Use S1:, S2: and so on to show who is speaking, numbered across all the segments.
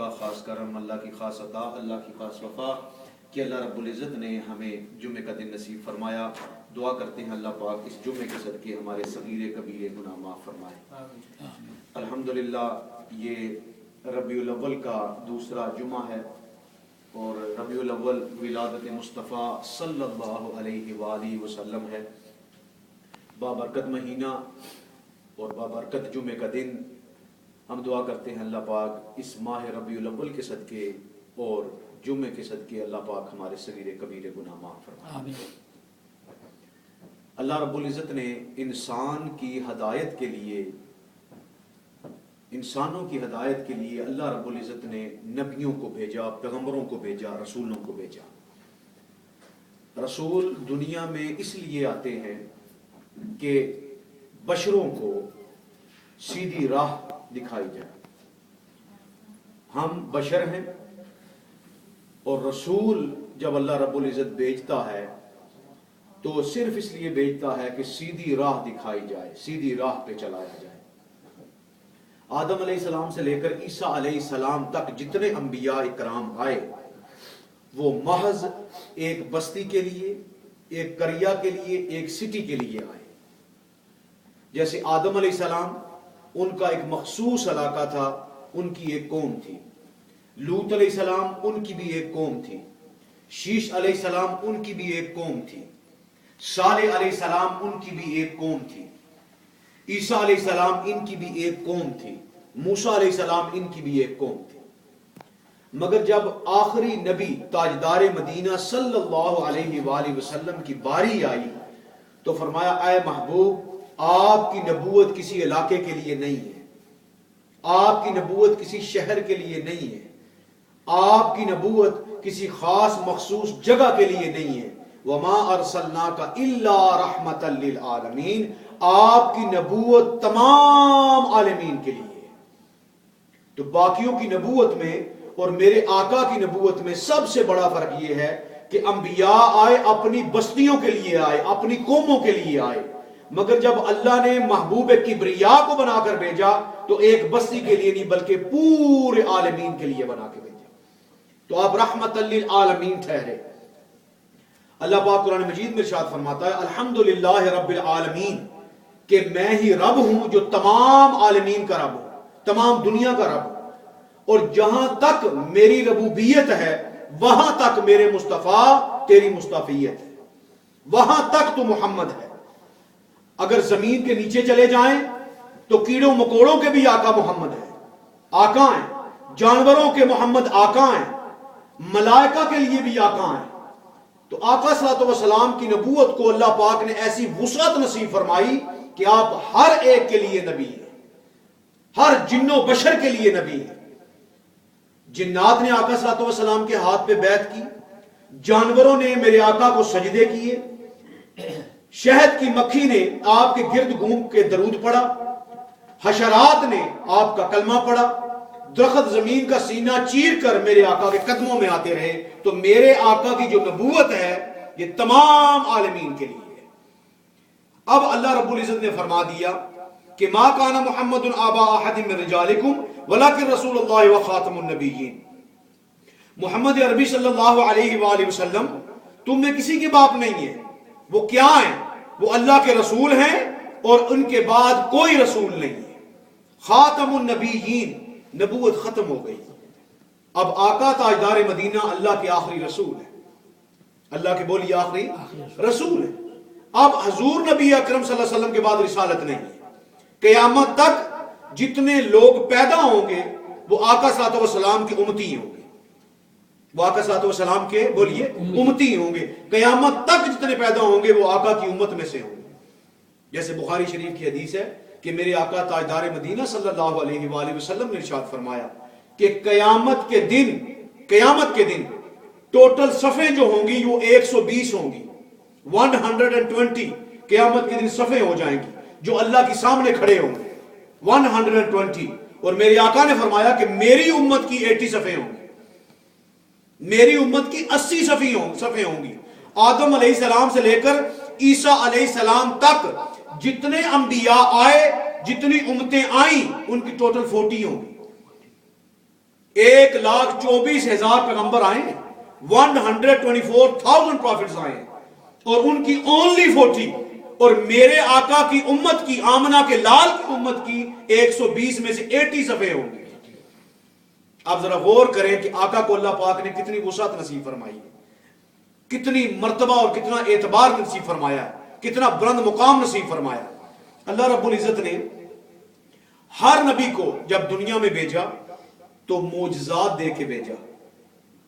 S1: کا خاص کرم، اللہ کی خاص عطا، اللہ کی خاص وفا کہ اللہ رب العزت نے ہمیں جمعے کا دن نصیب فرمایا۔ دعا کرتے ہیں اللہ پاک اس جمعے کے صدقے ہمارے صغیرے کبیرے گناہ معاف فرمائے۔ الحمدللہ یہ ربیع الاول کا دوسرا جمعہ ہے اور ربیع الاول ولادت مصطفیٰ صلی اللہ علیہ وآلہ وسلم ہے، بابرکت مہینہ اور بابرکت جمعے کا دن۔ ہم دعا کرتے ہیں اللہ پاک اس ماہ ربیع الاول کے صدقے اور جمعے کے صدقے اللہ پاک ہمارے صغیرے کبیرے گناہ معاف فرمائے۔ اللہ رب العزت نے انسان کی ہدایت کے لیے، انسانوں کی ہدایت کے لیے اللہ رب العزت نے نبیوں کو بھیجا، پیغمبروں کو بھیجا، رسولوں کو بھیجا۔ رسول دنیا میں اس لیے آتے ہیں کہ بشروں کو سیدھی راہ دکھائی جائے۔ ہم بشر ہیں اور رسول جب اللہ رب العزت بھیجتا ہے تو صرف اس لیے بھیجتا ہے کہ سیدھی راہ دکھائی جائے، سیدھی راہ پہ چلایا جائے۔ آدم علیہ السلام سے لے کر عیسیٰ علیہ السلام تک جتنے انبیاء اکرام آئے وہ محض ایک بستی کے لیے، ایک قریہ کے لیے، ایک سٹی کے لیے آئے۔ جیسے آدم علیہ السلام، ان کا ایک مخصوص علاقہ تھا، ان کی ایک قوم تھی۔ لوط علیہ السلام، ان کی بھی ایک قوم تھی۔ شیش علیہ السلام، ان کی بھی ایک قوم تھی۔ صالح علیہ السلام، ان کی بھی ایک قوم تھی۔ عیسیٰ علیہ السلام، ان کی بھی ایک قوم تھی۔ موسیٰ علیہ السلام، ان کی بھی ایک قوم تھی۔ مگر جب آخری نبی تاجدار مدینہ صلی اللہ علیہ وآلہ وسلم کی باری آئی تو فرمایا اے محبوب، آپ کی نبوت کسی علاقے کے لیے نہیں ہے، آپ کی نبوت کسی شہر کے لیے نہیں ہے، آپ کی نبوت کسی خاص مخصوص جگہ کے لیے نہیں ہے۔ وَمَا أَرْسَلْنَاكَ إِلَّا رَحْمَةً لِّلْعَالَمِينَ، آپ کی نبوت تمام عالمین کے لیے ہے۔ تو باقیوں کی نبوت میں اور میرے آقا کی نبوت میں سب سے بڑا فرق یہ ہے کہ انبیاء آئے اپنی بستیوں کے لیے آئے، اپنی قوموں کے لیے آئے، مگر جب اللہ نے محبوب کبریا کو بنا کر بھیجا تو ایک بستی کے لیے نہیں بلکہ پورے عالمین کے لیے بنا کے بھیجا، تو آپ رحمت للعالمین ٹھہرے۔ اللہ پاک قرآن مجید میں ارشاد فرماتا ہے الحمدللہ رب العالمین، کہ میں ہی رب ہوں جو تمام عالمین کا رب ہوں، تمام دنیا کا رب ہوں، اور جہاں تک میری ربوبیت ہے وہاں تک میرے مصطفیٰ تیری مصطفیت ہے، وہاں تک تو محمد ہے۔ اگر زمین کے نیچے چلے جائیں تو کیڑوں مکوڑوں کے بھی آقا محمد ہے، آقا ہیں، جانوروں کے محمد آقا ہیں، ملائکہ کے لیے بھی آقا ہیں۔ تو آقا صلی اللہ علیہ وسلم کی نبوت کو اللہ پاک نے ایسی وسعت نصیب فرمائی کہ آپ ہر ایک کے لیے نبی ہیں، ہر جن و بشر کے لیے نبی ہیں۔ جنات نے آقا صلی اللہ علیہ وسلم کے ہاتھ پہ بیعت کی، جانوروں نے میرے آقا کو سجدے کیے، شہد کی مکھی نے آپ کے گرد گھوم کے درود پڑھا، حشرات نے آپ کا کلمہ پڑھا، درخت زمین کا سینہ چیر کر میرے آقا کے قدموں میں آتے رہے۔ تو میرے آقا کی جو نبوت ہے یہ تمام عالمین کے لیے ہے۔ اب اللہ رب العزت نے فرما دیا کہ ما کان محمد آبا احد من رجالکم ولکن رسول اللہ وخاتم النبیین، محمد عربی صلی اللہ علیہ وآلہ وسلم تم میں کسی کے باپ نہیں ہے۔ وہ کیا ہیں؟ وہ اللہ کے رسول ہیں اور ان کے بعد کوئی رسول نہیں ہے۔ خاتم النبیین، نبوت ختم ہو گئی۔ اب آقا تاجدار مدینہ اللہ کے آخری رسول ہے، اللہ کے بولی آخری رسول ہے۔ اب حضور نبی اکرم صلی اللہ علیہ وسلم کے بعد رسالت نہیں ہے۔ قیامت تک جتنے لوگ پیدا ہوں گے وہ آقا صلی اللہ علیہ وسلم کے امتی ہوں گے، وہ آقا صلی اللہ علیہ وسلم کے بولیے امتی ہوں گے۔ قیامت تک جتنے پیدا ہوں گے وہ آقا کی امت میں سے ہوں گے۔ جیسے بخاری شریف کی حدیث ہے کہ میرے آقا تاجدار مدینہ صلی اللہ علیہ وآلہ وسلم نے ارشاد فرمایا کہ قیامت کے دن ٹوٹل صفیں جو ہوں گی وہ 120 ہوں گی، 120 قیامت کے دن صفیں ہو جائیں گی جو اللہ کے سامنے کھڑے ہوں گے 120۔ اور میرے آقا نے فرمایا کہ میری امت کی 80 صفیں ہوں گی، میری امت کی 80 صفیں ہوں گی۔ آدم علیہ السلام سے لے کر عیسیٰ علیہ السلام تک جتنے انبیاء آئے، جتنی امتیں آئیں، ان کی ٹوٹل 40 ہوں گی۔ 1,24,000 پیغمبر آئے ہیں, 124,000 پروفٹس آئے ہیں, اور ان کی اونلی 40, اور میرے آقا کی امت کی, آمنہ کے لال کی امت کی 120 میں سے 80 صفحے ہوں گے. آپ ذرا غور کریں کہ آقا کو اللہ پاک نے کتنی وسعت نصیب فرمائی ہے, کتنی مرتبہ اور کتنا اعتبار نصیب فرمایا ہے, کتنا بلند مقام نصیب فرمایا. اللہ رب العزت نے ہر نبی کو جب دنیا میں بھیجا تو معجزات دے کے بھیجا.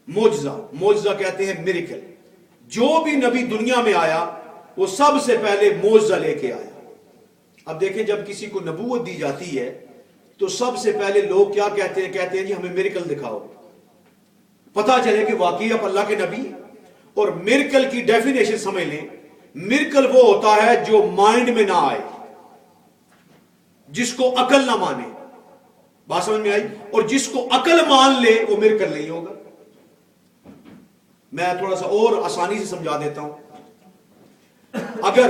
S1: معجزہ کہتے ہیں میریکل. جو بھی نبی دنیا میں آیا وہ سب سے پہلے معجزہ لے کے آیا. اب دیکھیں جب کسی کو نبوت دی جاتی ہے تو سب سے پہلے لوگ کیا کہتے ہیں جی ہمیں میریکل دکھاؤ, پتہ چلے کہ واقعی آپ اللہ کے نبی. اور میریکل کی ڈیفینیشن سمجھ لیں, میریکل وہ ہوتا ہے جو مائنڈ میں نہ آئے, جس کو عقل نہ مانے. بات سمجھ میں آئی؟ اور جس کو عقل مان لے وہ میریکل نہیں ہوگا. میں تھوڑا سا اور آسانی سے سمجھا دیتا ہوں. اگر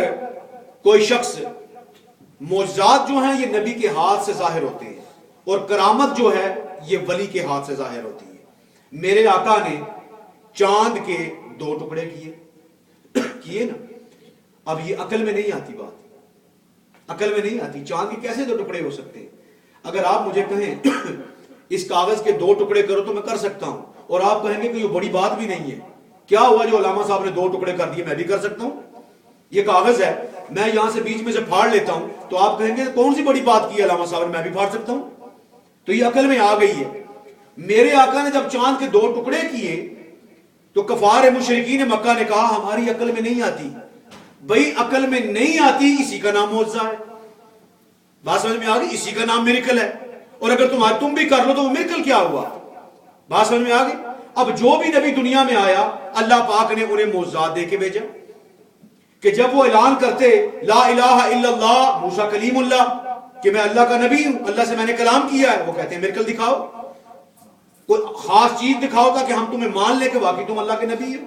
S1: کوئی شخص, معجزات جو ہیں یہ نبی کے ہاتھ سے ظاہر ہوتے ہیں, اور کرامت جو ہے یہ ولی کے ہاتھ سے ظاہر ہوتی ہے. میرے آقا نے چاند کے 2 ٹکڑے کیے نا. اب یہ عقل میں نہیں آتی بات, عقل میں نہیں آتی. چاند کے کیسے 2 ٹکڑے ہو سکتے ہیں؟ اگر آپ مجھے کہیں اس کاغذ کے 2 ٹکڑے کرو تو میں کر سکتا ہوں, اور آپ کہیں گے کہ یہ بڑی بات بھی نہیں ہے, کیا ہوا جو علامہ صاحب نے 2 ٹکڑے کر دیے, میں بھی کر سکتا ہوں. یہ کاغذ ہے, میں یہاں سے بیچ میں سے پھاڑ لیتا ہوں تو آپ کہیں گے کون سی بڑی بات کی علامہ صاحب نے, میں بھی پھاڑ سکتا ہوں. تو یہ عقل میں آ گئی ہے. میرے آقا نے جب چاند کے 2 ٹکڑے کیے تو کفار مشرکین مکہ نے کہا ہماری عقل میں نہیں آتی. بھئی عقل میں نہیں آتی, اسی کا نام معجزہ ہے. بات سمجھ میں آ گئی؟ اسی کا نام میریکل ہے. اور اگر تم بھی کر لو تو وہ میریکل کیا ہوا؟ بات سمجھ میں آ گئی؟ اب جو بھی نبی دنیا میں آیا اللہ پاک نے انہیں معجزات دے کے بھیجا, کہ جب وہ اعلان کرتے لا الہ الا اللہ موسیٰ کلیم اللہ, کہ میں اللہ کا نبی ہوں, اللہ سے میں نے کلام کیا ہے, وہ کہتے ہیں میریکل دکھاؤ, کوئی خاص چیز دکھاؤ تاکہ ہم تمہیں مان لیں کہ واقعی تم اللہ کے نبی ہو.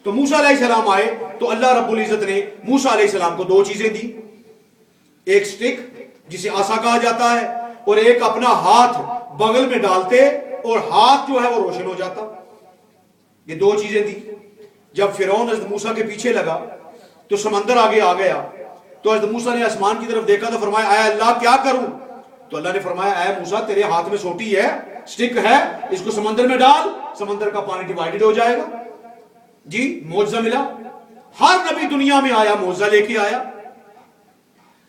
S1: تو موسیٰ علیہ السلام آئے تو اللہ رب العزت نے موسیٰ علیہ السلام کو 2 چیزیں دی, ایک سٹک جسے عصا کہا جاتا ہے, اور ایک اپنا ہاتھ بغل میں ڈالتے اور ہاتھ جو ہے وہ روشن ہو جاتا. یہ 2 چیزیں دی. جب فرعون حضرت موسیٰ کے پیچھے لگا تو سمندر آگے آ گیا, تو حضرت موسیٰ نے آسمان کی طرف دیکھا تو فرمایا اے اللہ کیا کروں؟ تو اللہ نے فرمایا اے موسیٰ تیرے ہاتھ میں سوٹی ہے, سٹک ہے, اس کو سمندر میں ڈال, سمندر کا پانی ڈیوائیڈڈ ہو جائے گا. جی معجزہ ملا. ہر نبی دنیا میں آیا معجزہ لے کے آیا.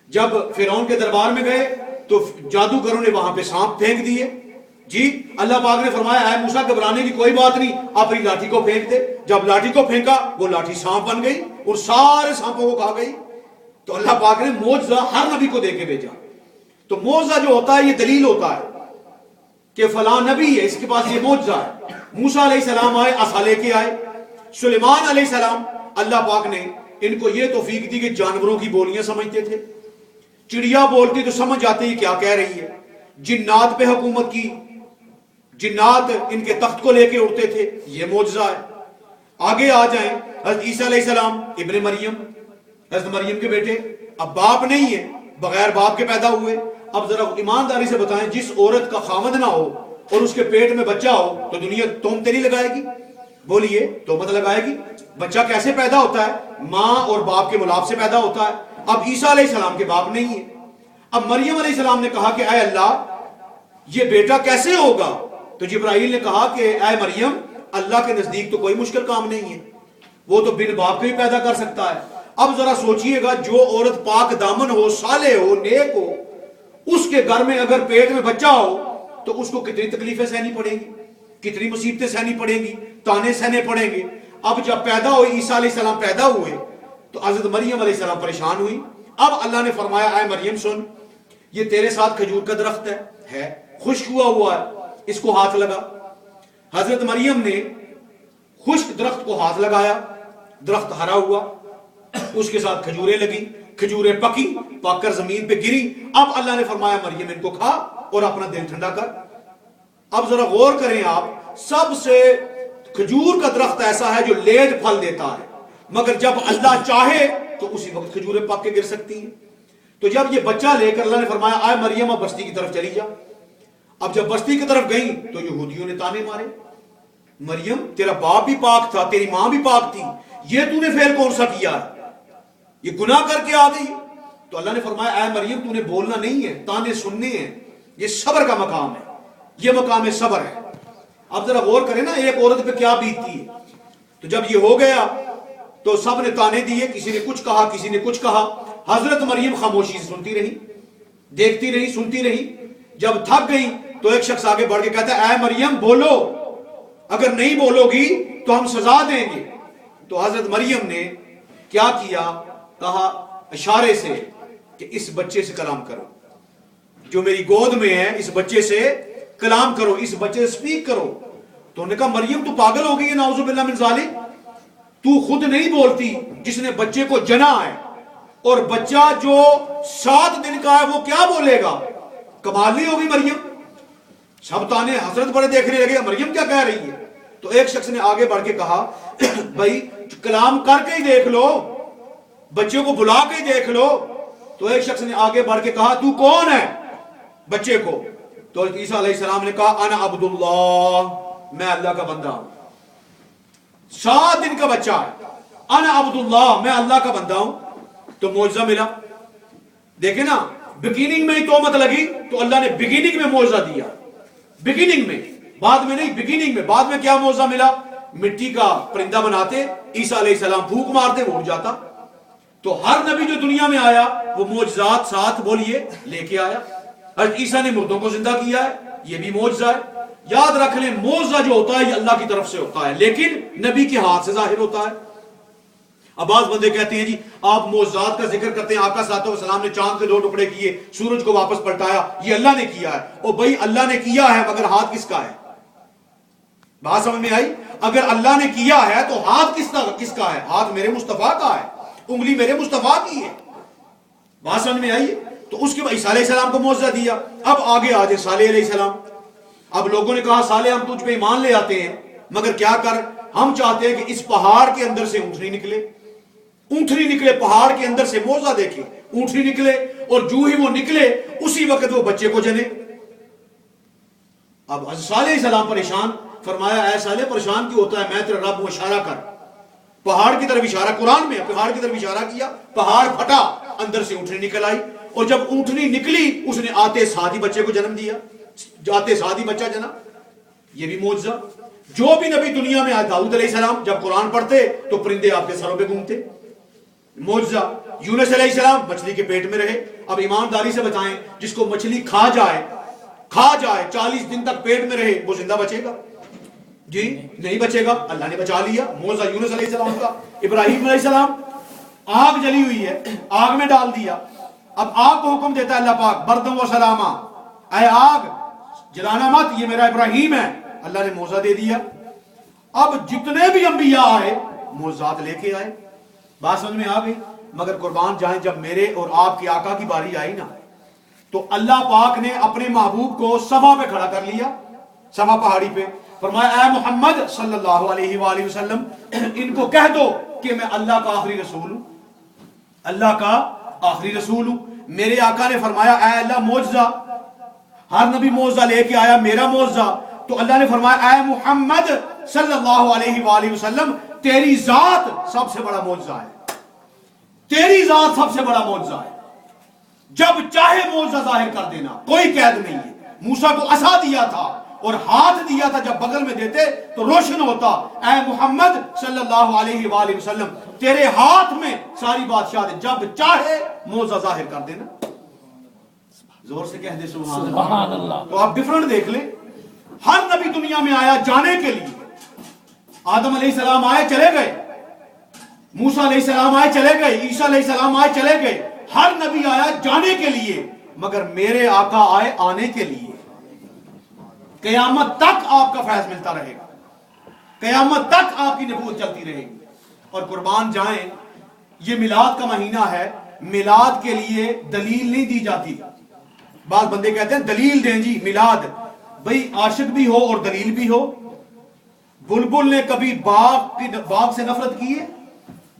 S1: جب فرعون کے دربار میں گئے تو جادوگروں نے وہاں پہ سانپ پھینک دیے. جی اللہ پاک نے فرمایا اے موسیٰ گھبرانے کی کوئی بات نہیں, آپ اپنی لاٹھی کو پھینک دے. جب لاٹھی کو پھینکا وہ لاٹھی سانپ بن گئی اور سارے سانپوں کو کھا گئی. تو اللہ پاک نے معجزہ ہر نبی کو دے کے بھیجا. تو معجزہ جو ہوتا ہے یہ دلیل ہوتا ہے کہ فلاں نبی ہے, اس کے پاس یہ معجزہ ہے. موسیٰ علیہ السلام آئے, عصا لے کے آئے. سلیمان علیہ السلام, اللہ پاک نے ان کو یہ توفیق دی کہ جانوروں کی بولیاں سمجھتے تھے. چڑیا بولتی تو سمجھ جاتے یہ کیا کہہ رہی ہے. جنات پہ حکومت کی, جنات ان کے تخت کو لے کے اڑتے تھے, یہ معجزہ ہے. آگے آ جائیں حضرت عیسیٰ علیہ السلام ابن مریم, حضرت مریم کے بیٹے, اب باپ نہیں ہے, بغیر باپ کے پیدا ہوئے. اب ذرا ایمانداری سے بتائیں, جس عورت کا خاوند نہ ہو اور اس کے پیٹ میں بچہ ہو تو دنیا تہمتیں نہیں لگائے گی؟ بولیے تہمت لگائے گی؟ بچہ کیسے پیدا ہوتا ہے؟ ماں اور باپ کے ملاپ سے پیدا ہوتا ہے. اب عیسیٰ علیہ السلام کے باپ نہیں ہے. اب مریم علیہ السلام نے کہا کہ اے اللہ یہ بیٹا کیسے ہوگا؟ تو جبرائیل نے کہا کہ اے مریم اللہ کے نزدیک تو کوئی مشکل کام نہیں ہے, وہ تو بن باپ کے ہی پیدا کر سکتا ہے. اب ذرا سوچئے گا, جو عورت پاک دامن ہو, صالح ہو, نیک ہو, اس کے گھر میں اگر پیٹ میں بچہ ہو تو اس کو کتنی تکلیفیں سہنی پڑیں گی, کتنی مصیبتیں سہنی پڑیں گی, تانے سہنے پڑیں گے. اب جب پیدا ہوئی, عیسیٰ علیہ السلام پیدا ہوئے تو حضرت مریم علیہ السلام پریشان ہوئی. اب اللہ نے فرمایا اے مریم سن, یہ تیرے ساتھ کھجور کا درخت ہے, خشک ہوا ہے, اس کو ہاتھ لگا. حضرت مریم نے خشک درخت کو ہاتھ لگایا, درخت ہرا ہوا, اس کے ساتھ کھجوریں لگی, کھجوریں پکی, پک کر زمین پہ گری. اب اللہ نے فرمایا مریم ان کو کھا اور اپنا دل ٹھنڈا کر. اب ذرا غور کریں آپ, سب سے کھجور کا درخت ایسا ہے جو لیٹ پھل دیتا ہے, مگر جب اللہ چاہے تو اسی وقت کھجوریں پک کے گر سکتی ہیں. تو جب یہ بچہ لے کر اللہ نے فرمایا اے مریم اب بستی کی طرف چلی جا. اب جب بستی کی طرف گئیں تو یہودیوں نے تانے مارے، مریم تیرا باپ بھی پاک تھا، تیری ماں بھی پاک تھی، یہ تو نے فعل کون سا کیا ہے، یہ گناہ کر کے آ گئی۔ تو اللہ نے فرمایا اے مریم تو نے بولنا نہیں ہے، تانے سننے ہیں، یہ صبر کا مقام ہے، یہ مقام صبر ہے۔ اب ذرا غور کریں نا ایک عورت پہ کیا بیتتی ہے۔ تو جب یہ ہو گیا تو سب نے تانے دیے، کسی نے کچھ کہا، کسی نے کچھ کہا، حضرت مریم خاموشی سے سنتی رہی، دیکھتی رہی، سنتی رہی۔ جب تھک گئی تو ایک شخص آگے بڑھ کے کہتا ہے اے مریم بولو، اگر نہیں بولو گی تو ہم سزا دیں گے۔ تو حضرت مریم نے کیا کیا، کہا اشارے سے کہ اس بچے سے کلام کرو، جو میری گود میں ہے اس بچے سے کلام کرو، اس بچے سے سپیک کرو۔ تو انہوں نے کہا مریم تو پاگل ہو گئی ہے، نعوذ باللہ من ذالک، تو خود نہیں بولتی، جس نے بچے کو جنا ہے، اور بچہ جو 7 دن کا ہے وہ کیا بولے گا؟ کمال نہیں ہوگی مریم؟ سب تانے حضرت بڑے دیکھنے لگے مریم کیا کہہ رہی ہے۔ تو ایک شخص نے آگے بڑھ کے کہا بھائی کلام کر کے ہی دیکھ لو، بچے کو بلا کے ہی دیکھ لو۔ تو ایک شخص نے آگے بڑھ کے کہا تو کون ہے بچے کو؟ تو عیسیٰ علیہ السلام نے کہا انا عبداللہ، میں اللہ کا بندہ ہوں، 7 دن کا بچہ ہے، انا عبداللہ، میں اللہ کا بندہ ہوں۔ تو معجزہ ملا۔ دیکھیں نا بگیننگ میں ہی تہمت لگی تو اللہ نے بگیننگ میں معجزہ دیا، بگیننگ میں، بعد میں نہیں، بگیننگ میں۔ بعد میں کیا معجزہ ملا؟ مٹی کا پرندہ بناتے، عیسیٰ علیہ السلام پھونک مارتے وہ اڑ جاتا۔ تو ہر نبی جو دنیا میں آیا وہ معجزات ساتھ بولیے لے کے آیا۔ حضرت عیسیٰ نے مردوں کو زندہ کیا ہے، یہ بھی معجزہ ہے۔ یاد رکھ لیں معجزہ جو ہوتا ہے یہ اللہ کی طرف سے ہوتا ہے، لیکن نبی کے ہاتھ سے ظاہر ہوتا ہے۔ اب بعض بندے کہتے ہیں جی آپ معجزات کا ذکر کرتے ہیں، آقا صلی اللہ علیہ وسلم نے چاند کے 2 ٹکڑے کیے، سورج کو واپس پلٹایا، یہ اللہ نے کیا ہے۔ او بھائی اللہ نے کیا ہے مگر ہاتھ کس کا ہے؟ بات سمجھ میں آئی؟ اگر اللہ نے کیا ہے تو ہاتھ کس کا ہے؟ ہاتھ میرے مصطفیٰ کا ہے، انگلی میرے مصطفیٰ کی ہے۔ بات سمجھ میں آئی؟ تو اس کے بعد عیسیٰ علیہ السلام کو معجزہ دیا۔ اب آگے آ جائے صالح علیہ السلام۔ اب لوگوں نے کہا صالح ہم تجھ پہ ایمان لے آتے ہیں مگر کیا کر، ہم چاہتے ہیں کہ اس پہاڑ کے اندر سے اونٹنی نکلے، اونٹنی نکلے، پہاڑ کے اندر سے معجزہ دیکھے، اونٹنی نکلے، اور جو ہی وہ نکلے اسی وقت وہ بچے کو جنے۔ اب صالح علیہ السلام پریشان، فرمایا اے صالح پریشان کیوں ہوتا ہے، میں تیرا رب ہوں، اشارہ کر۔ پہاڑ کی طرف اشارہ، قرآن میں پہاڑ کی طرف اشارہ کیا، پہاڑ پھٹا، اندر سے اونٹنی نکل آئی، اور جب اونٹنی نکلی اس نے آتے ساتھ ہی بچے کو جنم دیا، جاتے ساتھ ہی بچہ جنا۔ یہ بھی معجزہ۔ جو بھی نبی دنیا میں آئے، داؤد علیہ السلام جب قرآن پڑھتے تو پرندے آپ کے سروں پہ گھومتے، معجزہ۔ یونس علیہ السلام مچھلی کے پیٹ میں رہے۔ اب ایمانداری سے بتائیں جس کو مچھلی کھا جائے 40 دن تک پیٹ میں رہے وہ زندہ بچے گا؟ جی نہیں بچے گا، اللہ نے بچا لیا۔ معجزہ یونس علیہ السلام کا۔ ابراہیم علیہ السلام، آگ جلی ہوئی ہے، آگ میں ڈال دیا، اب آگ کو حکم دیتا ہے اللہ پاک بردم و سلامہ، اے آگ جلانا مت، یہ میرا ابراہیم ہے، اللہ نے معجزہ دے دیا۔ اب جتنے بھی انبیاء آئے معجزات لے کے آئے۔ بات سمجھ میں آ گئی؟ مگر قربان جائیں جب میرے اور آپ کے آقا کی باری آئی نا تو اللہ پاک نے اپنے محبوب کو صفا پہ کھڑا کر لیا، صفا پہاڑی پہ، فرمایا اے محمد صلی اللہ علیہ وآلہ وسلم ان کو کہہ دو کہ میں اللہ کا آخری رسول ہوں، اللہ کا آخری رسول ہوں۔ میرے آقا نے فرمایا اے اللہ معجزہ، ہر نبی معجزہ لے کے آیا، میرا معجزہ، تو اللہ نے فرمایا اے محمد صلی اللہ علیہ وآلہ وسلم تیری ذات سب سے بڑا معجزہ ہے، تیری ذات سب سے بڑا معجزہ ہے، جب چاہے معجزہ ظاہر کر دینا، کوئی قید نہیں ہے۔ موسیٰ کو عصا دیا تھا اور ہاتھ دیا تھا، جب بغل میں دیتے تو روشن ہوتا۔ اے محمد صلی اللہ علیہ وآلہ وسلم تیرے ہاتھ میں ساری بادشاہت ہے، جب چاہے معجزہ ظاہر کر دینا۔ زور سے کہہ دے سبحان اللہ۔ تو آپ ڈیفرنٹ دیکھ لیں، ہر نبی دنیا میں آیا جانے کے لیے۔ آدم علیہ السلام آئے چلے گئے، موسیٰ علیہ السلام آئے چلے گئے، عیسیٰ علیہ السلام آئے چلے گئے، ہر نبی آیا جانے کے لیے، مگر میرے آقا آئے آنے کے لیے۔ قیامت تک آپ کا فیض ملتا رہے گا، قیامت تک آپ کی نبوت چلتی رہے گی۔ اور قربان جائیں یہ میلاد کا مہینہ ہے، میلاد کے لیے دلیل نہیں دی جاتی۔ بعض بندے کہتے ہیں دلیل دیں جی میلاد، بھئی عاشق بھی ہو اور دلیل بھی ہو۔ بلبل نے کبھی باغ سے نفرت کی ہے؟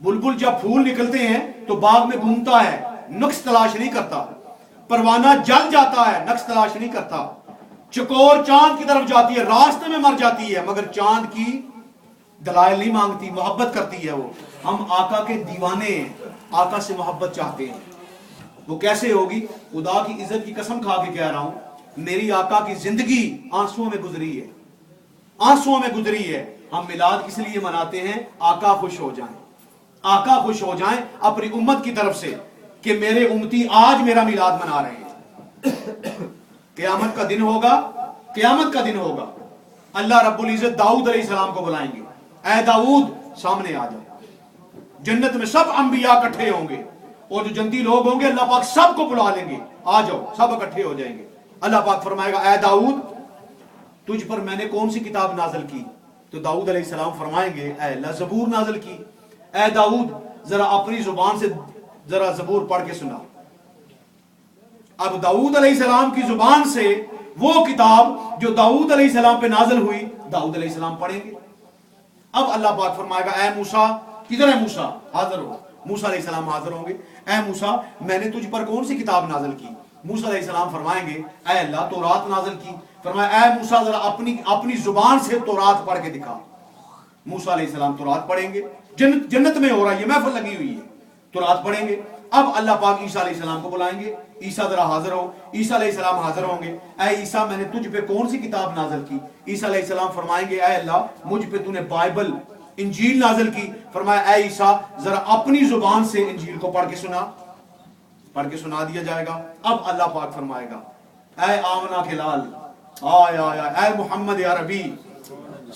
S1: بلبل جب پھول نکلتے ہیں تو باغ میں گھومتا ہے، نقص تلاش نہیں کرتا۔ پروانہ جل جاتا ہے، نقص تلاش نہیں کرتا۔ چکور چاند کی طرف جاتی ہے، راستے میں مر جاتی ہے، مگر چاند کی دلائل نہیں مانگتی، محبت کرتی ہے وہ۔ ہم آقا کے دیوانے ہیں، آقا سے محبت چاہتے ہیں۔ وہ کیسے ہوگی؟ خدا کی عزت کی قسم کھا کے کہہ رہا ہوں، میری آقا کی زندگی آنسوؤں میں گزری ہے، آنسوؤں میں گزری ہے۔ ہم میلاد کس لیے مناتے ہیں؟ آقا خوش ہو جائیں، آقا خوش ہو جائیں اپنی امت کی طرف سے کہ میرے امتی آج میرا میلاد منا رہے ہیں۔ قیامت کا دن ہوگا، قیامت کا دن ہوگا، اللہ رب العزت داؤد علیہ السلام کو بلائیں گے، اے داؤد سامنے آ جاؤ۔ جنت میں سب انبیاء اکٹھے ہوں گے، اور جو جنتی لوگ ہوں گے اللہ پاک سب کو بلا لیں گے، آ جاؤ، سب اکٹھے ہو جائیں گے۔ اللہ پاک فرمائے گا اے داؤد تجھ پر میں نے کون سی کتاب نازل کی؟ تو داؤد علیہ السلام فرمائیں گے اے اللہ زبور نازل کی۔ اے داؤد ذرا اپنی زبان سے ذرا زبور پڑھ کے سنا۔ اب داؤد علیہ السلام کی زبان سے وہ کتاب جو داؤد علیہ السلام پہ نازل ہوئی داؤد علیہ السلام پڑھیں گے۔ اب اللہ پاک فرمائے گا اے موسیٰ، کدھر ہے موسیٰ؟ حاضر ہو۔ موسیٰ علیہ السلام حاضر ہوں گے، اے موسیٰ میں نے تجھ پر کون سی کتاب نازل کی؟ موسیٰ علیہ السلام فرمائیں گے اے اللہ تورات نازل کی۔ فرمایا اے موسیٰ ذرا اپنی زبان سے تورات پڑھ کے دکھا۔ موسیٰ علیہ السلام تورات پڑھیں گے، جنت میں ہو رہا ہے، یہ محفل لگی ہوئی ہے، تورات پڑھیں گے۔ اب اللہ پاک عیسیٰ علیہ السلام کو بلائیں گے، عیسیٰ ذرا حاضر ہو۔ عیسیٰ علیہ السلام حاضر ہوں گے، اے عیسیٰ میں نے تجھ پہ کون سی کتاب نازل کی؟ عیسیٰ علیہ السلام فرمائیں گے اے اللہ مجھ پہ تو نے بائبل انجیل نازل کی۔ فرمایا اے عیسیٰ ذرا اپنی زبان سے انجیل کو پڑھ کے سنا، پڑھ کے سنا دیا جائے گا۔ اب اللہ پاک فرمائے گا اے آمنہ کے لال، آیا اے محمد یا ربی،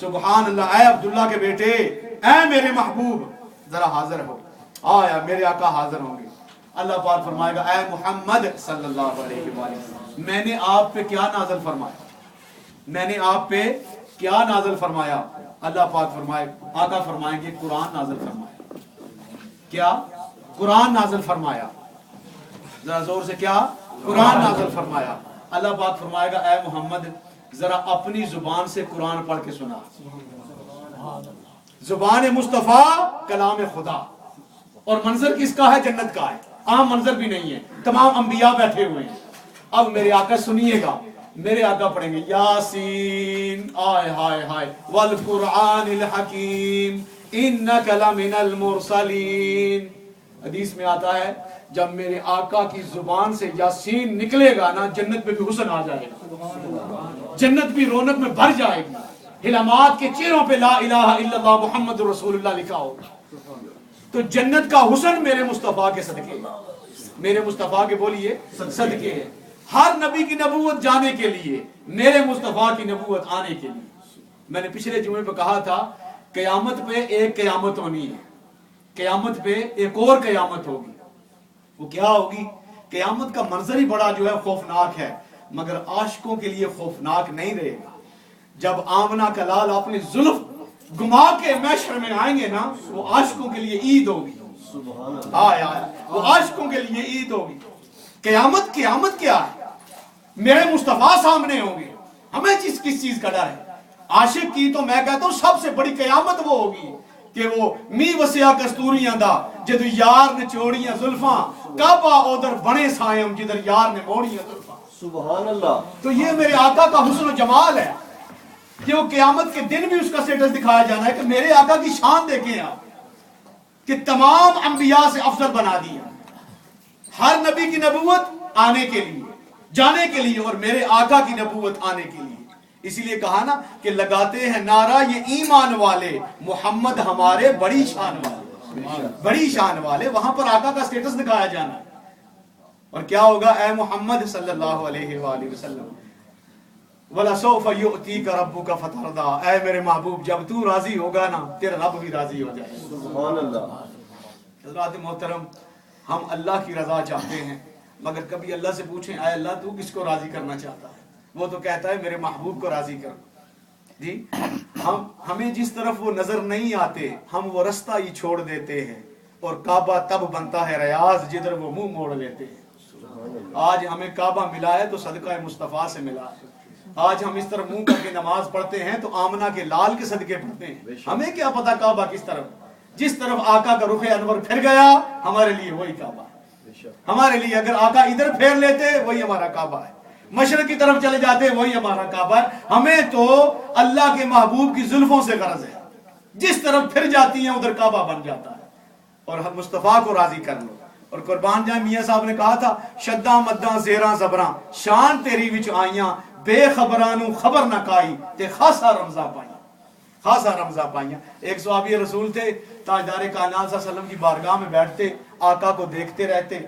S1: سبحان اللہ، اے عبداللہ کے بیٹے، اے میرے محبوب ذرا حاضر ہو۔ آیا میرے آقا حاضر ہوں گے۔ اللہ پاک فرمائے گا اے محمد صلی اللہ علیہ وسلم میں نے آپ پہ کیا نازل فرمایا؟ میں نے آپ پہ کیا نازل فرمایا؟ اللہ پاک فرمائے، آقا فرمائیں گے قرآن نازل فرمایا۔ کیا؟ قرآن نازل فرمایا۔ ذرا زور سے، کیا؟ قرآن نازل فرمایا۔ اللہ پاک فرمائے گا اے محمد ذرا اپنی زبان سے قرآن پڑھ کے سنا۔ زبان مصطفیٰ کلام خدا، اور منظر کس کا ہے؟ جنت کا ہے، عام منظر بھی نہیں ہے، تمام انبیاء بیٹھے ہوئے ہیں۔ اب میرے آقا سنیے گا، میرے آقا پڑھیں گے یاسین آئے ہائے ہائے والقرآن الحکیم انک لمن المرسلین۔ حدیث میں آتا ہے جب میرے آقا کی زبان سے یاسین نکلے گا نا جنت میں بھی حسن آ جائے گا، جنت بھی رونق میں بھر جائے گی، ہلامات کے چہروں پہ لا الہ الا اللہ محمد رسول اللہ لکھا ہوگا۔ تو جنت کا حسن میرے مصطفیٰ کے صدقے، میرے مصطفیٰ کے بولیے صدقے ہے۔ ہر نبی کی نبوت جانے کے لیے، میرے مصطفیٰ کی نبوت آنے کے لیے۔ میں نے پچھلے جمعے پہ کہا تھا قیامت پہ ایک قیامت ہونی ہے، قیامت پہ ایک اور قیامت ہوگی۔ وہ کیا ہوگی؟ قیامت کا منظر ہی بڑا جو ہے خوفناک ہے، مگر عاشقوں کے لیے خوفناک نہیں رہے گا۔ جب آمنہ کا لال اپنی زلف گما کے محشر میں آئیں گے نا، وہ عاشقوں کے لیے عید ہوگی۔ وہ عاشقوں کے لیے عید ہوگی۔ قیامت کیا ہے؟ میرے مصطفیٰ سامنے ہوں گے، ہمیں کس چیز کا ڈر ہے؟ عاشق کی تو میں کہتا ہوں سب سے بڑی قیامت وہ ہوگی کہ وہ می وسیا کستوریاں دا جدو یار نے چوڑیاں زلفاں کعبہ ادھر بنے سائم جدھر یار نے موڑیاں زلفاں۔ سبحان اللہ۔ تو یہ میرے آقا کا حسن و جمال ہے کہ وہ قیامت کے دن بھی اس کا سٹیٹس دکھایا جانا ہے کہ میرے آقا کی شان دیکھیں آپ کہ تمام انبیاء سے افضل بنا دیا، ہر نبی کی نبوت آنے کے لیے، جانے کے لیے، اور میرے آقا کی نبوت آنے کے لیے۔ اسی لیے کہا نا کہ لگاتے ہیں نعرہ یہ ایمان والے محمد ہمارے بڑی شان والے، بڑی شان والے۔ وہاں پر آقا کا سٹیٹس دکھایا جانا ہے۔ اور کیا ہوگا؟ اے محمد صلی اللہ علیہ وآلہ وسلم وَلَسَوْفَ يُؤْتِيكَ رَبُّكَ فَتَرْضَىٰ، اے میرے محبوب جب تو راضی ہوگا نا تیرا رب بھی راضی ہو جائے۔ سبحان اللہ۔ حضرات محترم، ہم اللہ کی رضا چاہتے ہیں، مگر کبھی اللہ سے پوچھیں اے اللہ تو کس کو راضی کرنا چاہتا ہے؟ وہ تو کہتا ہے میرے محبوب کو راضی کر۔ جی ہمیں جس طرف وہ نظر نہیں آتے ہم وہ رستہ ہی چھوڑ دیتے ہیں، اور کعبہ تب بنتا ہے ریاض جدھر وہ منہ موڑ لیتے ہیں۔ آج ہمیں کعبہ ملا ہے تو صدقہ مصطفیٰ سے ملا ہے۔ آج ہم اس طرح منہ کر کے نماز پڑھتے ہیں تو آمنہ کے لال کے صدقے پڑھتے ہیں۔ ہمیں کیا پتا کعبہ کس طرف؟ جس طرف آقا کا رخ انور پھر گیا ہمارے لیے وہی کعبہ ہے۔ ہمارے لیے اگر آقا ادھر پھیر لیتے وہی ہمارا کعبہ ہے۔
S2: مشرق کی طرف چلے جاتے ہیں وہی ہمارا کعبہ ہے. ہمیں تو اللہ کے محبوب کی زلفوں سے غرض ہے, جس طرف پھر جاتی ہیں ادھر کعبہ بن جاتا ہے, اور ہم مصطفیٰ کو راضی کر لو. اور قربان جائیں میاں صاحب نے کہا تھا شداں مداں زیراں زبراں شان تیری وچ آئیاں بے خبرانو خبر نہ کائی تے خاصا رمضا پائیاں, خاصا رمضا پائیاں. ایک صحابی رسول تھے, تاجدار کائنات صلی اللہ علیہ وسلم کی بارگاہ میں بیٹھتے, آقا کو دیکھتے رہتے.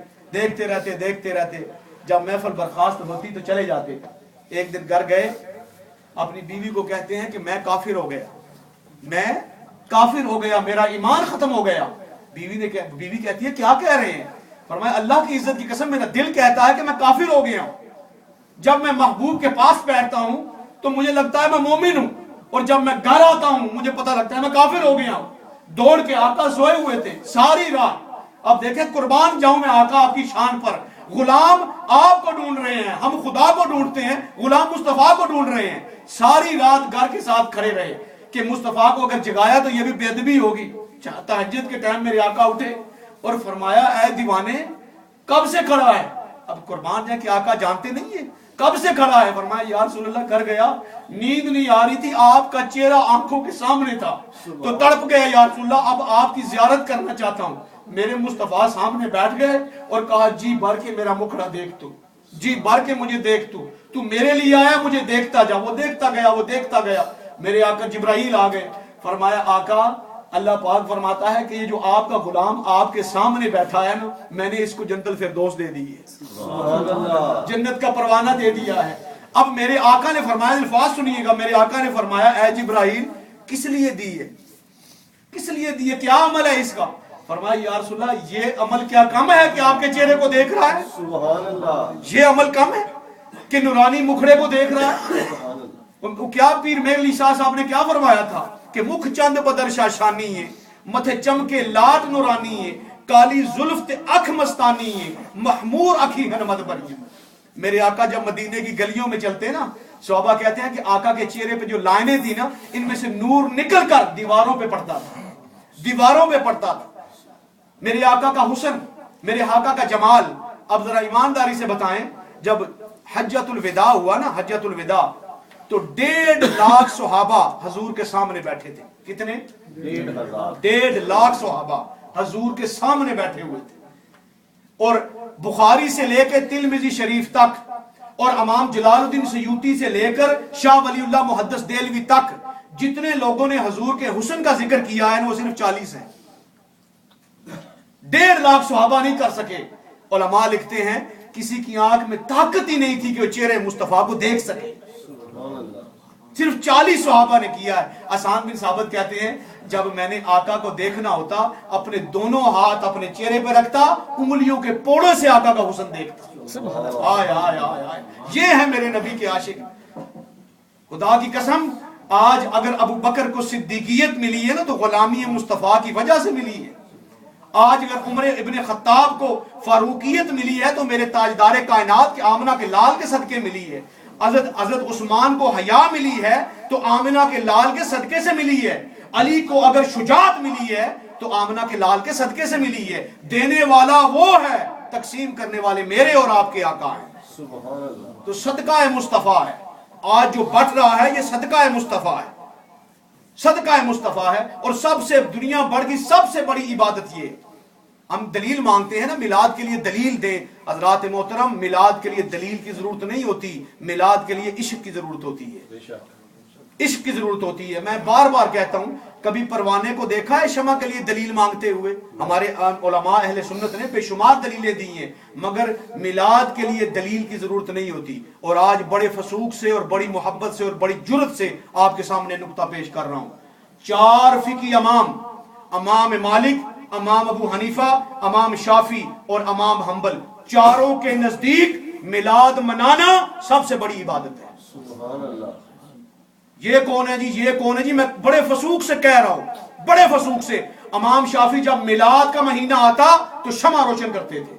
S2: جب محفل برخاست ہوتی تو چلے جاتے. ایک دن گھر گئے, اپنی بیوی کو کہتے ہیں کہ میں کافر ہو گیا, میرا ایمان ختم ہو گیا. بیوی کہتی ہے کیا کہہ رہے ہیں؟ فرمایا اللہ کی عزت کی قسم میرا دل کہتا ہے کہ میں کافر ہو گیا ہوں. جب میں محبوب کے پاس بیٹھتا ہوں تو مجھے لگتا ہے میں مومن ہوں, اور جب میں گھر آتا ہوں مجھے پتہ لگتا ہے میں کافر ہو گیا ہوں. دوڑ کے آقا سوئے ہوئے تھے ساری رات. اب دیکھیں قربان جاؤں میں آقا آپ کی شان پر. غلام آپ کو ڈھونڈ رہے ہیں, ہم خدا کو ڈھونڈتے ہیں, غلام مصطفیٰ کو ڈھونڈ رہے ہیں. ساری رات گھر کے ساتھ کھڑے رہے کہ مصطفیٰ کو اگر جگایا تو یہ بھی بے ادبی ہوگی. تہجد کے ٹائم میرے آقا اٹھے اور فرمایا اے دیوانے کب سے کھڑا ہے؟ اب قربان جائیں کہ آقا جانتے نہیں ہیں کب سے کھڑا ہے. فرمایا یا رسول اللہ کر گیا, نیند نہیں آ رہی تھی, آپ کا چہرہ آنکھوں کے سامنے تھا تو تڑپ گیا یا رسول اللہ, اب آپ کی زیارت کرنا چاہتا ہوں. میرے مصطفیٰ سامنے بیٹھ گئے اور کہا جی بھر کے میرا مکھڑا دیکھ, تو جی بھر کے مجھے دیکھ, تو میرے لیے آیا, مجھے دیکھتا جا. وہ دیکھتا گیا. میرے آقا جبرائیل آ گئے. فرمایا آقا اللہ پاک فرماتا ہے کہ یہ جو آپ کا غلام آپ کے سامنے بیٹھا ہے نا, میں نے اس کو جنت الفردوس دے دی ہے, جنت کا پروانہ دے دیا ہے. اب میرے آقا نے فرمایا, الفاظ سنیے گا, میرے آقا نے فرمایا اے جبرائیل کس لیے دی ہے, کیا عمل ہے اس کا؟ فرمایا یا رسول اللہ یہ عمل کیا کم ہے کہ آپ کے چہرے کو دیکھ رہا ہے؟ سبحان اللہ. یہ عمل کم ہے کہ نورانی مکھڑے کو دیکھ رہا ہے؟ کیا پیر میر علی شاہ صاحب نے کیا فرمایا تھا کہ مکھ چند بدر شاشانی ہے, متھے چمکے لاٹ نورانی ہے, کالی زلف تے اکھ مستانی ہے, محمور اکھی ہن مدبری. میرے آقا جب مدینے کی گلیوں میں چلتے نا, صحابہ کہتے ہیں کہ آقا کے چہرے پہ جو لائنیں تھی نا, ان میں سے نور نکل کر دیواروں پہ پڑتا تھا. میرے آقا کا حسن, میرے آقا کا جمال. اب ذرا ایمانداری سے بتائیں, جب حجۃ الوداع ہوا نا, حجۃ الوداع, تو 1.5 لاکھ صحابہ حضور کے سامنے بیٹھے تھے. کتنے؟ 1.5 لاکھ صحابہ حضور کے سامنے بیٹھے ہوئے تھے. اور بخاری سے لے کے ترمذی شریف تک, اور امام جلال الدین سیوطی سے لے کر شاہ ولی اللہ محدث دہلوی تک, جتنے لوگوں نے حضور کے حسن کا ذکر کیا ہے وہ صرف 40 ہیں. 1.5 لاکھ صحابہ نہیں کر سکے. علماء لکھتے ہیں کسی کی آنکھ میں طاقت ہی نہیں تھی کہ وہ چہرے مصطفیٰ کو دیکھ سکے, صرف 40 صحابہ نے کیا ہے. حسان بن ثابت کہتے ہیں جب میں نے آقا کو دیکھنا ہوتا اپنے دونوں ہاتھ اپنے چہرے پہ رکھتا, انگلیوں کے پوڑوں سے آقا کا حسن دیکھتا. آئے یہ ہے میرے نبی کے عاشق. خدا کی قسم آج اگر ابو بکر کو صدیقیت ملی ہے نا تو غلامی مصطفیٰ کی وجہ سے ملی ہے. آج اگر عمر ابن خطاب کو فاروقیت ملی ہے تو میرے تاجدار کائنات کے آمنہ کے لال کے صدقے ملی ہے. حضرت عثمان کو حیا ملی ہے تو آمنہ کے لال کے صدقے سے ملی ہے. علی کو اگر شجاعت ملی ہے تو آمنہ کے لال کے صدقے سے ملی ہے. دینے والا وہ ہے, تقسیم کرنے والے میرے اور آپ کے آقا ہیں. سبحان اللہ. تو صدقہ مصطفیٰ ہے. آج جو بٹ رہا ہے یہ صدقہ مصطفیٰ ہے, صدقہ مصطفیٰ ہے. اور سب سے دنیا بڑھ کی سب سے بڑی عبادت یہ. ہم دلیل مانگتے ہیں نا, میلاد کے لیے دلیل دیں. حضرات محترم میلاد کے لیے دلیل کی ضرورت نہیں ہوتی, میلاد کے لیے عشق کی ضرورت ہوتی ہے. عشق کی ضرورت ہوتی ہے. میں بار بار کہتا ہوں, کبھی پروانے کو دیکھا ہے شمع کے لیے دلیل مانگتے ہوئے؟ ہمارے علماء اہل سنت نے بے شمار دلیلیں دی ہیں, مگر میلاد کے لیے دلیل کی ضرورت نہیں ہوتی. اور آج بڑے فسوق سے اور بڑی محبت سے اور بڑی جرت سے آپ کے سامنے نقطہ پیش کر رہا ہوں. 4 فقی امام, امام مالک, امام ابو حنیفہ, امام شافی اور امام حنبل, چاروں کے نزدیک میلاد منانا سب سے بڑی عبادت ہے. سبحان اللہ. یہ کون ہے جی, یہ کون ہے جی؟ میں بڑے فسوق سے کہہ رہا ہوں, بڑے فسوق سے. امام شافی جب میلاد کا مہینہ آتا تو شمع روشن کرتے تھے,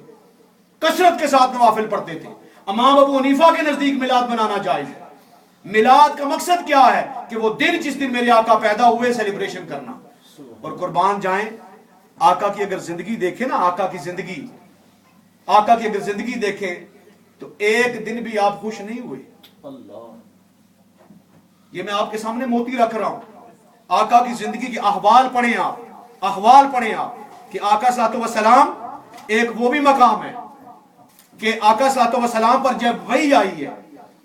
S2: کثرت کے ساتھ نوافل پڑھتے تھے. امام ابو حنیفہ کے نزدیک میلاد منانا جائز ہے. میلاد کا مقصد کیا ہے کہ وہ دن جس دن میرے آقا پیدا ہوئے سیلیبریشن کرنا. اور قربان جائیں, آقا کی اگر زندگی دیکھیں نا, آقا کی اگر زندگی دیکھیں تو ایک دن بھی آپ خوش نہیں ہوئے. یہ میں آپ کے سامنے موتی رکھ رہا ہوں. آقا کی زندگی کے احوال پڑھیں آپ, احوال پڑھیں آپ کہ آقا صلی اللہ علیہ وسلم ایک وہ بھی مقام ہے کہ آقا صلی اللہ علیہ وسلم پر جب وحی آئی ہے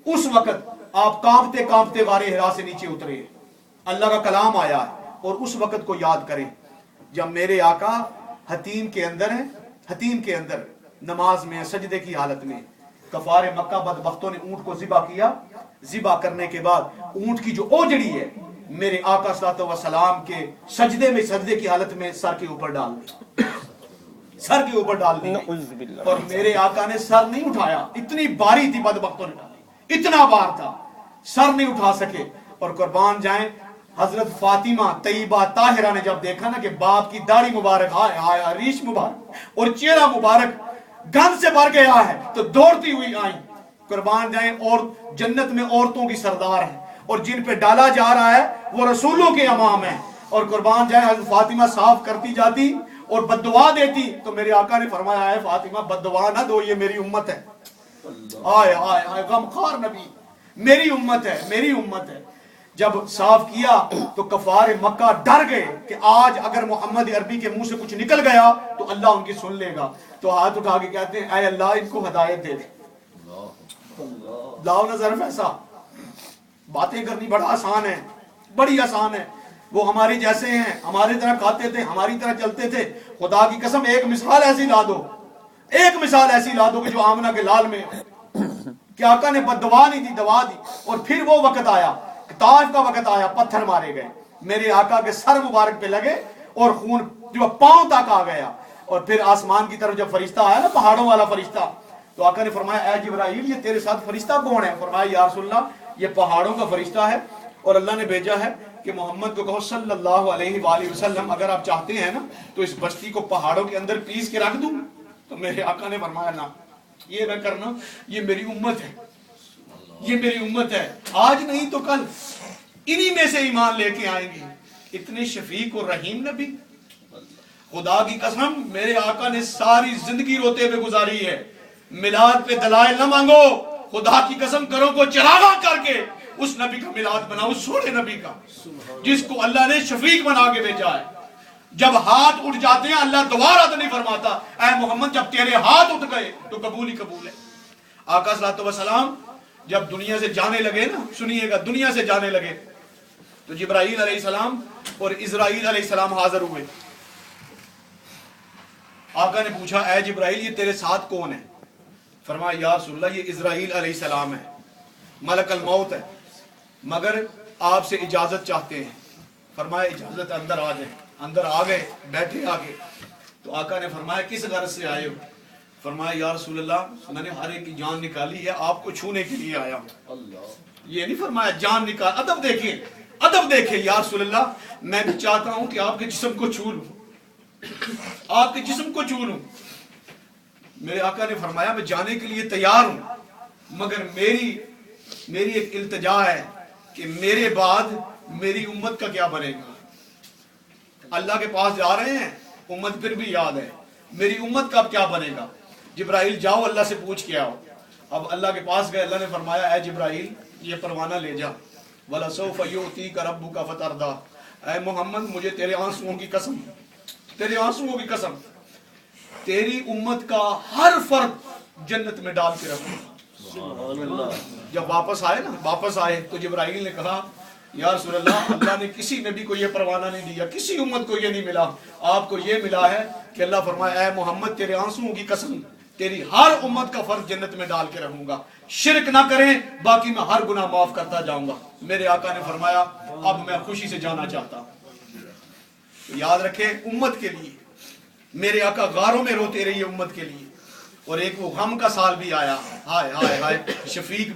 S2: اس وقت آپ کانپتے کانپتے غار حرا سے نیچے اترے, اللہ کا کلام آیا ہے, اور اس وقت کو یاد کریں جب میرے آقا حتیم کے اندر ہیں, حتیم کے اندر نماز میں سجدے کی حالت میں. کفار مکہ بدبختوں نے اونٹ کو ذبح کیا, ذبح کرنے کے بعد اونٹ کی جو اوجڑی ہے میرے آقا صلی اللہ علیہ وسلم کے سجدے میں, سجدے کی حالت میں سر کے اوپر ڈال دی, سر کے اوپر ڈال دی, اور میرے آقا نے سر نہیں اٹھایا. اتنی باری تھی بدبختوں نے ڈالی, اتنا بار تھا, سر نہیں اٹھا سکے. اور قربان جائیں حضرت فاطمہ طیبہ طاہرہ نے جب دیکھا نا کہ باپ کی داڑھی مبارک, ہائے ہائے ریش مبارک اور چہرہ مبارک گند سے بھر گیا ہے, تو دوڑتی ہوئی آئیں. قربان جائیں, اور جنت میں عورتوں کی سردار ہیں, اور جن پہ ڈالا جا رہا ہے وہ رسولوں کے امام ہیں. اور قربان جائیں حضرت فاطمہ صاف کرتی جاتی اور بددعا دیتی, تو میرے آقا نے فرمایا ہے فاطمہ بددعا نہ دو, یہ میری امت ہے. آئے آئے آئے غمخوار نبی, میری امت ہے, میری امت ہے. جب صاف کیا تو کفار مکہ ڈر گئے کہ آج اگر محمد عربی کے منہ سے کچھ نکل گیا تو اللہ ان کی سن لے گا. تو ہاتھ اٹھا کے کہتے ہیں اے اللہ ان کو ہدایت دے دے. لاؤ نہ ظرف ایسا, باتیں کرنی بڑا آسان ہے, بڑی آسان ہے. وہ ہمارے جیسے ہیں, ہماری طرح کھاتے تھے, ہماری طرح چلتے تھے. خدا کی قسم ایک مثال ایسی لا دو, ایک مثال ایسی لا دو کہ جو آمنہ کے لال میں کہ آقا نے بددعا نہیں دی, دعا دی. اور پھر وہ وقت آیا, طائف کا وقت آیا, پتھر مارے گئے, میرے آقا کے سر مبارک پہ لگے اور خون جو پاؤں تک آ گیا. اور پھر آسمان کی طرف جب فرشتہ آیا نا, پہاڑوں والا فرشتہ, تو آقا نے فرمایا اے جبرائیل یہ تیرے ساتھ فرشتہ کون ہے؟ فرمایا یا رسول اللہ یہ پہاڑوں کا فرشتہ ہے, اور اللہ نے بھیجا ہے کہ محمد کو کہو صلی اللہ علیہ وآلہ وسلم اگر آپ چاہتے ہیں نا تو اس بستی کو پہاڑوں کے اندر پیس کے رکھ دوں. تو میرے آقا نے فرمایا نہ, یہ نہ کرنا, یہ میری امت ہے, یہ میری امت ہے, آج نہیں تو کل انہی میں سے ایمان لے کے آئیں گے. اتنے شفیق اور رحیم نبی, خدا کی قسم میرے آقا نے ساری زندگی روتے ہوئے گزاری ہے. میلاد پہ دلائل نہ مانگو, خدا کی قسم کرو کو چراغا کر کے اس نبی کا میلاد بناؤ, اس سوڑے نبی کا جس کو اللہ نے شفیق بنا کے بھیجا ہے. جب ہاتھ اٹھ جاتے ہیں اللہ دوبارہ تو نہیں فرماتا اے محمد جب تیرے ہاتھ اٹھ گئے تو قبول ہی قبول ہے. آقا صلی اللہ علیہ وسلم جب دنیا سے جانے لگے نا, سنیے گا, دنیا سے جانے لگے تو جبرائیل علیہ السلام اور اسرائیل علیہ السلام حاضر ہوئے. آقا نے پوچھا اے جبرائیل یہ تیرے ساتھ کون ہے؟ فرمایا یا رسول اللہ یہ اسرائیل علیہ السلام ہے, ملک الموت ہے, مگر آپ سے اجازت چاہتے ہیں. فرمایا اجازت, اندر آ جائیں. اندر آ گئے, بیٹھے آگے. تو آقا نے فرمایا کس غرض سے آئے ہو؟ فرمایا یا رسول اللہ میں نے ہر ایک کی جان نکالی ہے, آپ کو چھونے کے لیے آیا ہوں. یہ نہیں فرمایا جان نکال, ادب دیکھیں, ادب دیکھیں. یا رسول اللہ میں بھی چاہتا ہوں کہ آپ کے جسم کو چھو لوں, آپ کے جسم کو چھو لوں. میرے آقا نے فرمایا میں جانے کے لیے تیار ہوں, مگر میری ایک التجا ہے کہ میرے بعد میری امت کا کیا بنے گا. اللہ کے پاس جا رہے ہیں, امت پھر بھی یاد ہے, میری امت کا کیا بنے گا. جبرائیل جاؤ اللہ سے پوچھ کے آؤ. اب اللہ کے پاس گئے, اللہ نے فرمایا اے جبرائیل یہ پروانہ لے جا. وَلَسَوْفَ يُؤْتِيكَ رَبُّكَ فَتَرْضَىٰ. اے محمد مجھے تیرے آنسوؤں کی قسم, تیرے آنسوؤں کی قسم, تیری امت کا ہر فرد جنت میں ڈال کے رکھوں. جب واپس آئے نا, واپس آئے تو جبرائیل نے کہا یا رسول اللہ اللہ نے کسی نبی کو یہ پروانہ نہیں دیا, کسی امت کو یہ نہیں ملا, آپ کو یہ ملا ہے کہ اللہ فرمایا اے محمد تیرے آنسوؤں کی قسم تیری ہر امت کا فرض جنت میں ڈال کے رہوں گا, شرک نہ کریں باقی میں ہر گناہ معاف کرتا جاؤں گا. میرے آقا نے فرمایا اب میں خوشی سے جانا چاہتا ہوں. یاد رکھیں امت کے لیے میرے آقا غاروں میں روتے رہیے امت کے لیے. اور ایک وہ غم کا سال بھی آیا, ہائے ہائے ہائے, شفیق